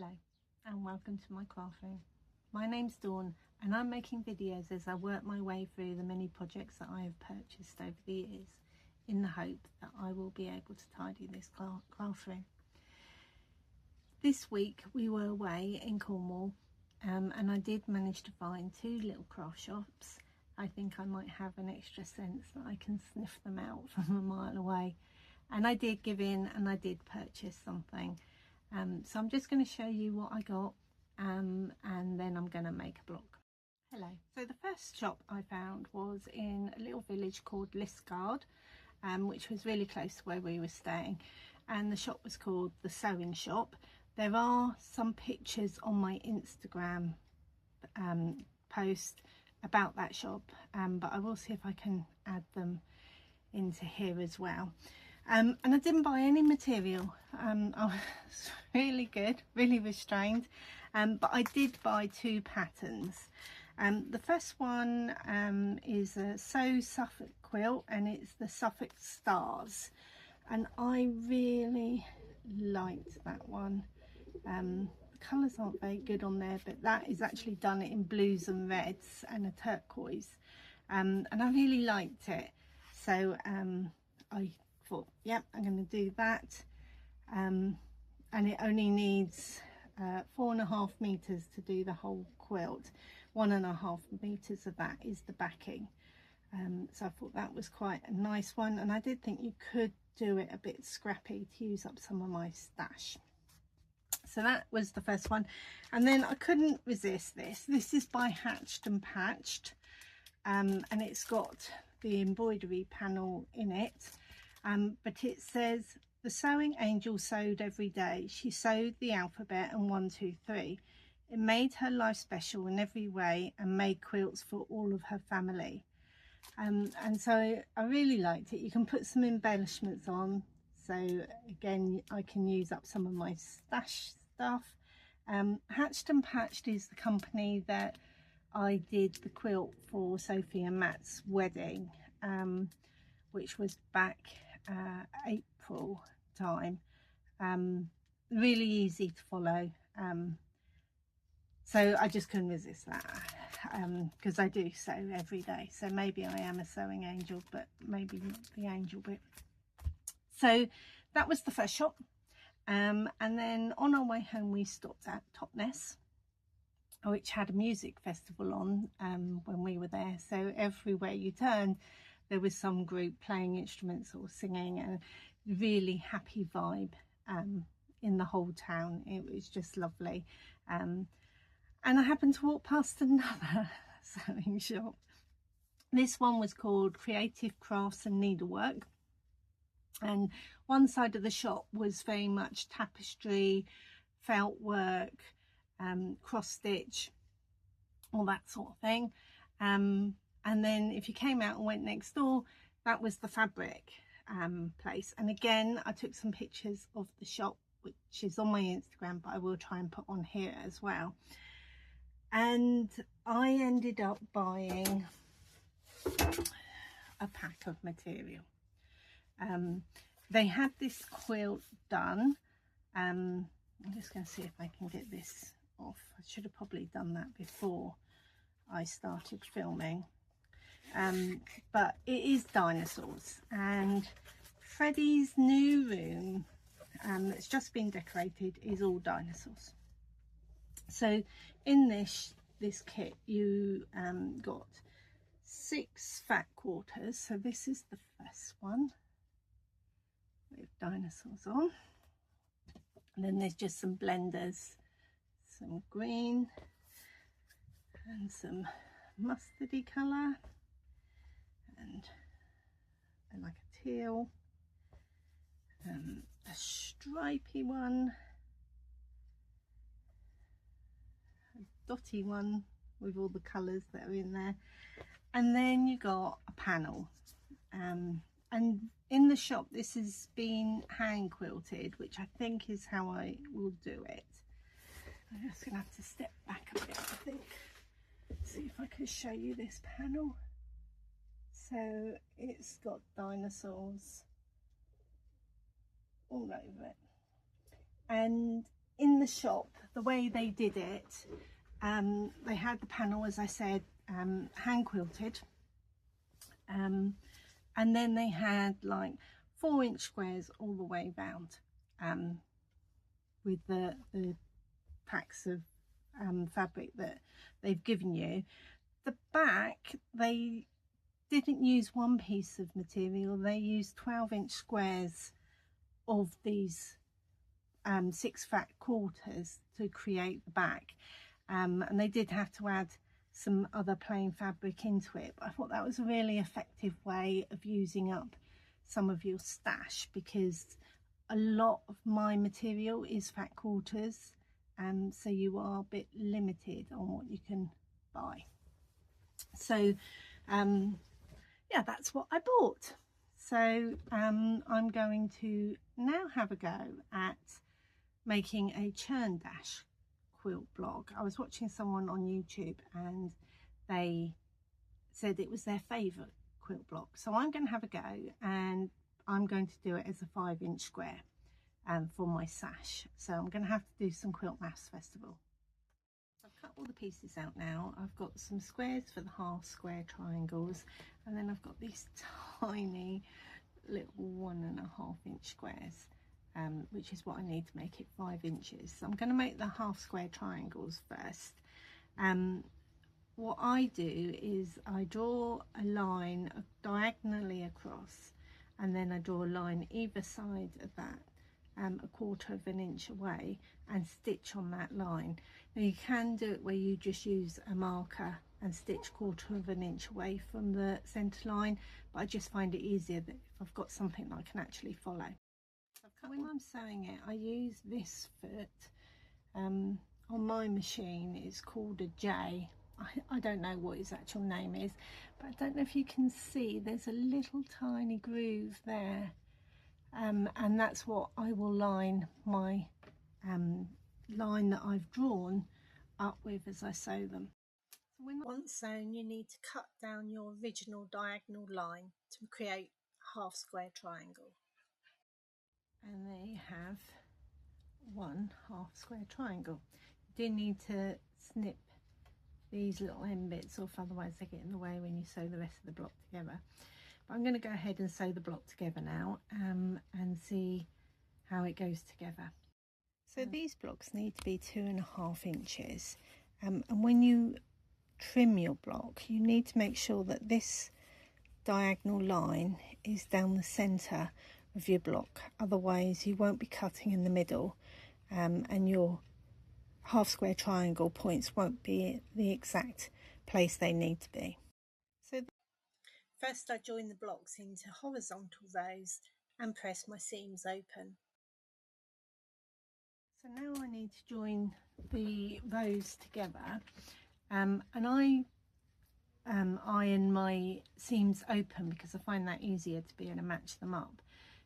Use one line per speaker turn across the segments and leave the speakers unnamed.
Hello and welcome to my craft room. My name's Dawn and I'm making videos as I work my way through the many projects that I have purchased over the years in the hope that I will be able to tidy this craft room. This week we were away in Cornwall and I did manage to find two little craft shops. I think I might have an extra sense that I can sniff them out from a mile away, and I did give in and I did purchase something. So I'm just going to show you what I got and then I'm going to make a blog. Hello. So the first shop I found was in a little village called Liskeard, which was really close to where we were staying, and the shop was called The Sewing Shop. There are some pictures on my Instagram post about that shop, but I will see if I can add them into here as well. And I didn't buy any material. I was really good, really restrained, but I did buy two patterns. The first one is a Sew Suffolk quilt, and it's the Suffolk Stars, and I really liked that one. The colours aren't very good on there, but that is actually done in blues and reds and a turquoise, and I really liked it. So I thought, yep, I'm going to do that, and it only needs 4.5 meters to do the whole quilt. 1.5 meters of that is the backing, so I thought that was quite a nice one, and I did think you could do it a bit scrappy to use up some of my stash. So that was the first one, and then I couldn't resist this. This is by Hatched and Patched, and it's got the embroidery panel in it, but it says, "The sewing angel sewed every day. She sewed the alphabet and 1, 2, 3. It made her life special in every way and made quilts for all of her family." And so I really liked it. You can put some embellishments on, so again I can use up some of my stash stuff. Hatched and Patched is the company that I did the quilt for Sophie and Matt's wedding, which was back April time. Really easy to follow, so I just couldn't resist that, because I do sew every day, so maybe I am a sewing angel, but maybe not the angel bit. So that was the first shop, and then on our way home we stopped at Totnes, which had a music festival on when we were there. So everywhere you turned there was some group playing instruments or singing, and really happy vibe in the whole town. It was just lovely, and I happened to walk past another sewing shop. This one was called Creative Crafts and Needlework, and one side of the shop was very much tapestry, felt work, cross stitch, all that sort of thing, and then if you came out and went next door, that was the fabric place. And again I took some pictures of the shop, which is on my Instagram, but I will try and put on here as well. And I ended up buying a pack of material. They had this quilt done. I'm just going to see if I can get this off. I should have probably done that before I started filming, but it is dinosaurs, and Freddie's new room that's just been decorated is all dinosaurs. So in this kit you got 6 fat quarters. So this is the first one with dinosaurs on, and then there's just some blenders, some green and some mustardy colour, and like a teal, a stripy one, a dotty one with all the colours that are in there, and then you got a panel, and in the shop this has been hand quilted, which I think is how I will do it. I'm just gonna have to step back a bit, I think, see if I can show you this panel. So it's got dinosaurs all over it, and in the shop the way they did it, they had the panel, as I said, hand quilted, and then they had like 4-inch squares all the way round, with the packs of fabric that they've given you. The back, they didn't use one piece of material, they used 12-inch squares of these 6 fat quarters to create the back, and they did have to add some other plain fabric into it, but I thought that was a really effective way of using up some of your stash, because a lot of my material is fat quarters, so you are a bit limited on what you can buy. So yeah, that's what I bought. So I'm going to now have a go at making a churn dash quilt block. I was watching someone on YouTube and they said it was their favourite quilt block, so I'm going to have a go, and I'm going to do it as a 5-inch square for my sash. So I'm going to have to do some Quilt Maths Festival. I've cut all the pieces out now. I've got some squares for the half square triangles, and then I've got these tiny little 1.5-inch squares, which is what I need to make it 5 inches. So I'm going to make the half square triangles first. What I do is I draw a line diagonally across, and then I draw a line either side of that, 1/4 inch away, and stitch on that line. Now you can do it where you just use a marker and stitch 1/4 inch away from the centre line, but I just find it easier that if I've got something that I can actually follow. When I'm sewing it, I use this foot. On my machine it's called a J. I don't know what its actual name is, but I don't know if you can see there's a little tiny groove there, and that's what I will line my line that I've drawn up with as I sew them. So once sewn, you need to cut down your original diagonal line to create a half square triangle. And there you have one half square triangle. You do need to snip these little end bits off, otherwise they get in the way when you sew the rest of the block together. But I'm going to go ahead and sew the block together now, and see how it goes together. So these blocks need to be 2.5 inches, and when you trim your block, you need to make sure that this diagonal line is down the centre of your block, otherwise you won't be cutting in the middle, and your half square triangle points won't be the exact place they need to be. So first I join the blocks into horizontal rows and press my seams open. So now I need to join the rows together, and I iron my seams open because I find that easier to be able to match them up.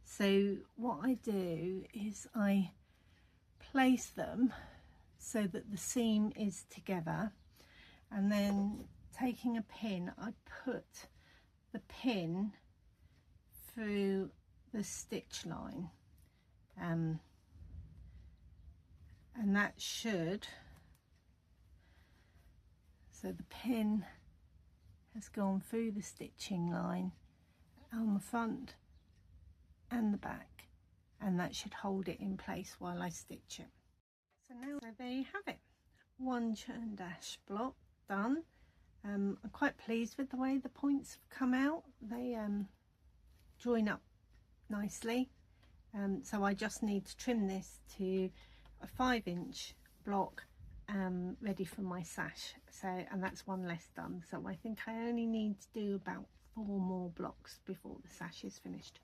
So what I do is I place them so that the seam is together, and then taking a pin, I put the pin through the stitch line, and that should, so the pin has gone through the stitching line on the front and the back, and that should hold it in place while I stitch it. So now, there you have it, one churn dash block done. I'm quite pleased with the way the points have come out. They join up nicely, so I just need to trim this to a 5-inch block, ready for my sash. So, and that's one less done, so I think I only need to do about 4 more blocks before the sash is finished.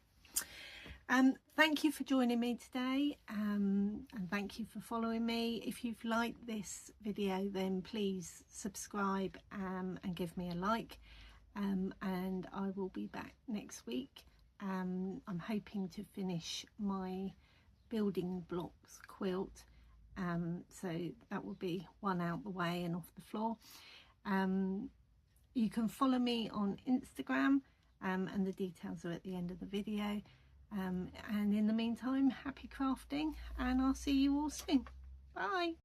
Thank you for joining me today, and thank you for following me. If you've liked this video, then please subscribe and give me a like, and I will be back next week. I'm hoping to finish my building blocks quilt, so that will be one out the way and off the floor. You can follow me on Instagram, and the details are at the end of the video. And in the meantime, happy crafting, and I'll see you all soon. Bye.